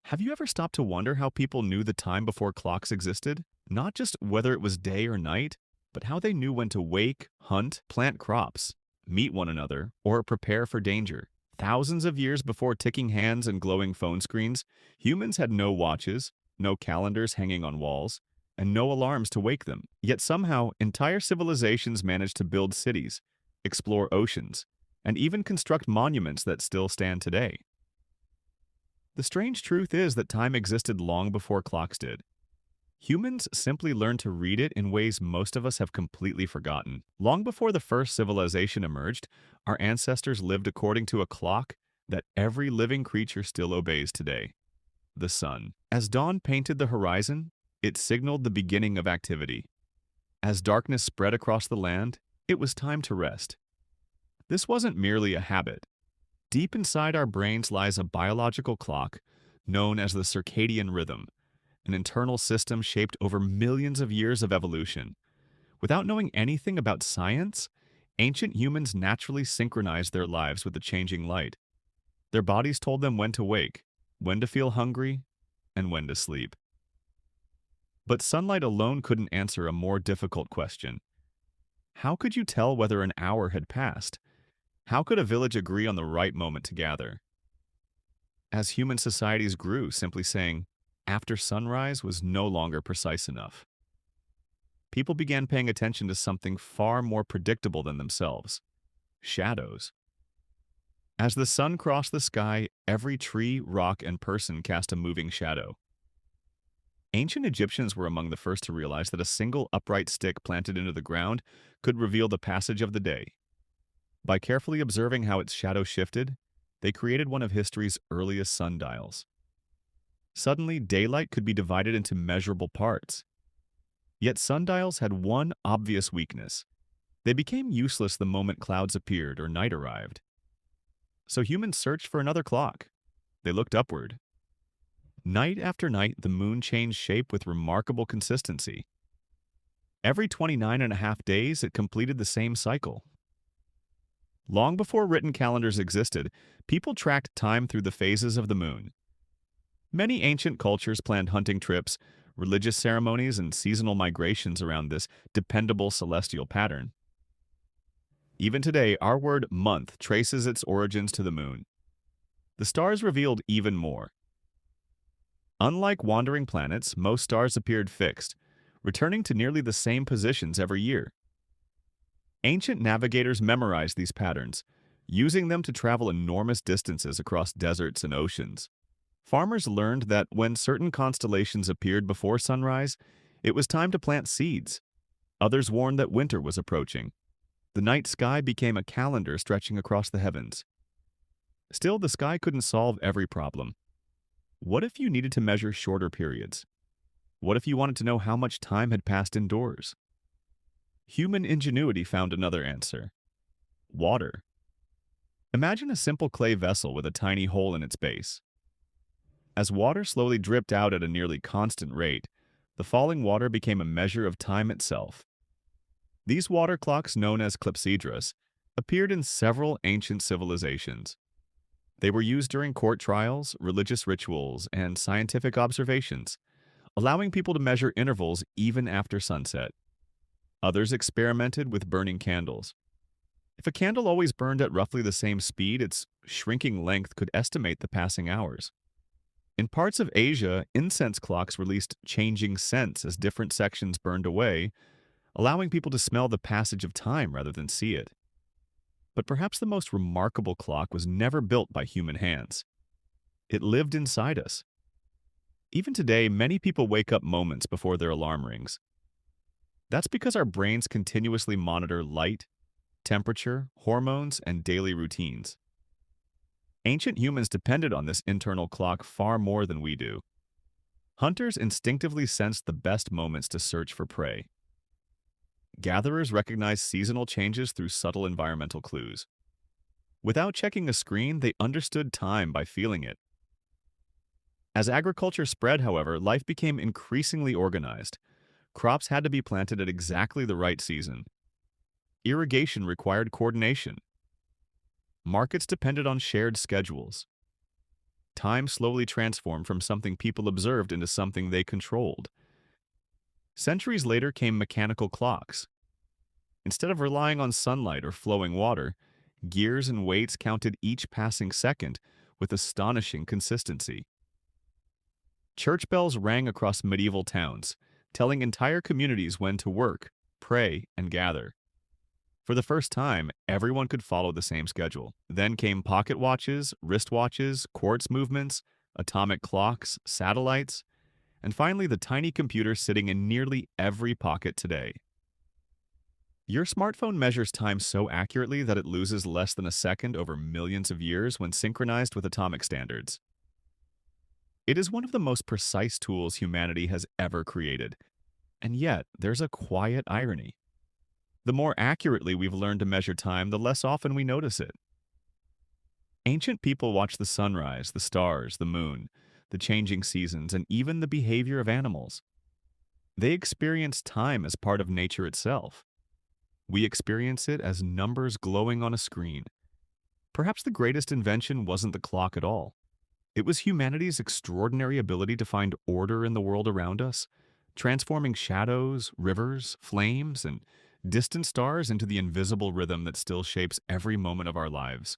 Have you ever stopped to wonder how people knew the time before clocks existed? Not just whether it was day or night, but how they knew when to wake, hunt, plant crops, meet one another, or prepare for danger. Thousands of years before ticking hands and glowing phone screens, humans had no watches, no calendars hanging on walls, and no alarms to wake them. Yet somehow, entire civilizations managed to build cities, explore oceans, and even construct monuments that still stand today. The strange truth is that time existed long before clocks did. Humans simply learned to read it in ways most of us have completely forgotten. Long before the first civilization emerged, our ancestors lived according to a clock that every living creature still obeys today: the sun. As dawn painted the horizon, it signaled the beginning of activity. As darkness spread across the land, it was time to rest. This wasn't merely a habit. Deep inside our brains lies a biological clock known as the circadian rhythm, an internal system shaped over millions of years of evolution. Without knowing anything about science, ancient humans naturally synchronized their lives with the changing light. Their bodies told them when to wake, when to feel hungry, and when to sleep. But sunlight alone couldn't answer a more difficult question. How could you tell whether an hour had passed? How could a village agree on the right moment to gather? As human societies grew, simply saying, "after sunrise" was no longer precise enough. People began paying attention to something far more predictable than themselves: shadows. As the sun crossed the sky, every tree, rock, and person cast a moving shadow. Ancient Egyptians were among the first to realize that a single upright stick planted into the ground could reveal the passage of the day. By carefully observing how its shadow shifted, they created one of history's earliest sundials. Suddenly, daylight could be divided into measurable parts. Yet sundials had one obvious weakness: they became useless the moment clouds appeared or night arrived. So humans searched for another clock. They looked upward. Night after night, the moon changed shape with remarkable consistency. Every 29 and a half days, it completed the same cycle. Long before written calendars existed, people tracked time through the phases of the moon. Many ancient cultures planned hunting trips, religious ceremonies, and seasonal migrations around this dependable celestial pattern. Even today, our word month traces its origins to the moon. The stars revealed even more. Unlike wandering planets, most stars appeared fixed, returning to nearly the same positions every year. Ancient navigators memorized these patterns, using them to travel enormous distances across deserts and oceans. Farmers learned that when certain constellations appeared before sunrise, it was time to plant seeds. Others warned that winter was approaching. The night sky became a calendar stretching across the heavens. Still, the sky couldn't solve every problem. What if you needed to measure shorter periods? What if you wanted to know how much time had passed indoors? Human ingenuity found another answer: water. Imagine a simple clay vessel with a tiny hole in its base. As water slowly dripped out at a nearly constant rate, the falling water became a measure of time itself. These water clocks, known as clepsydras, appeared in several ancient civilizations. They were used during court trials, religious rituals, and scientific observations, allowing people to measure intervals even after sunset. Others experimented with burning candles. If a candle always burned at roughly the same speed, its shrinking length could estimate the passing hours. In parts of Asia, incense clocks released changing scents as different sections burned away, allowing people to smell the passage of time rather than see it. But perhaps the most remarkable clock was never built by human hands. It lived inside us. Even today, many people wake up moments before their alarm rings. That's because our brains continuously monitor light, temperature, hormones, and daily routines. Ancient humans depended on this internal clock far more than we do. Hunters instinctively sensed the best moments to search for prey. Gatherers recognized seasonal changes through subtle environmental clues. Without checking a screen, they understood time by feeling it. As agriculture spread, however, life became increasingly organized. Crops had to be planted at exactly the right season. Irrigation required coordination. Markets depended on shared schedules. time slowly transformed from something people observed into something they controlled. Centuries later came mechanical clocks. Instead of relying on sunlight or flowing water, gears and weights counted each passing second with astonishing consistency. Church bells rang across medieval towns, telling entire communities when to work, pray, and gather. For the first time, everyone could follow the same schedule. Then came pocket watches, wristwatches, quartz movements, atomic clocks, satellites, and finally the tiny computer sitting in nearly every pocket today. Your smartphone measures time so accurately that it loses less than a second over millions of years when synchronized with atomic standards. It is one of the most precise tools humanity has ever created, and yet there's a quiet irony. The more accurately we've learned to measure time, the less often we notice it. Ancient people watched the sunrise, the stars, the moon, the changing seasons, and even the behavior of animals. They experienced time as part of nature itself. We experience it as numbers glowing on a screen. Perhaps the greatest invention wasn't the clock at all. It was humanity's extraordinary ability to find order in the world around us, transforming shadows, rivers, flames, and distant stars into the invisible rhythm that still shapes every moment of our lives.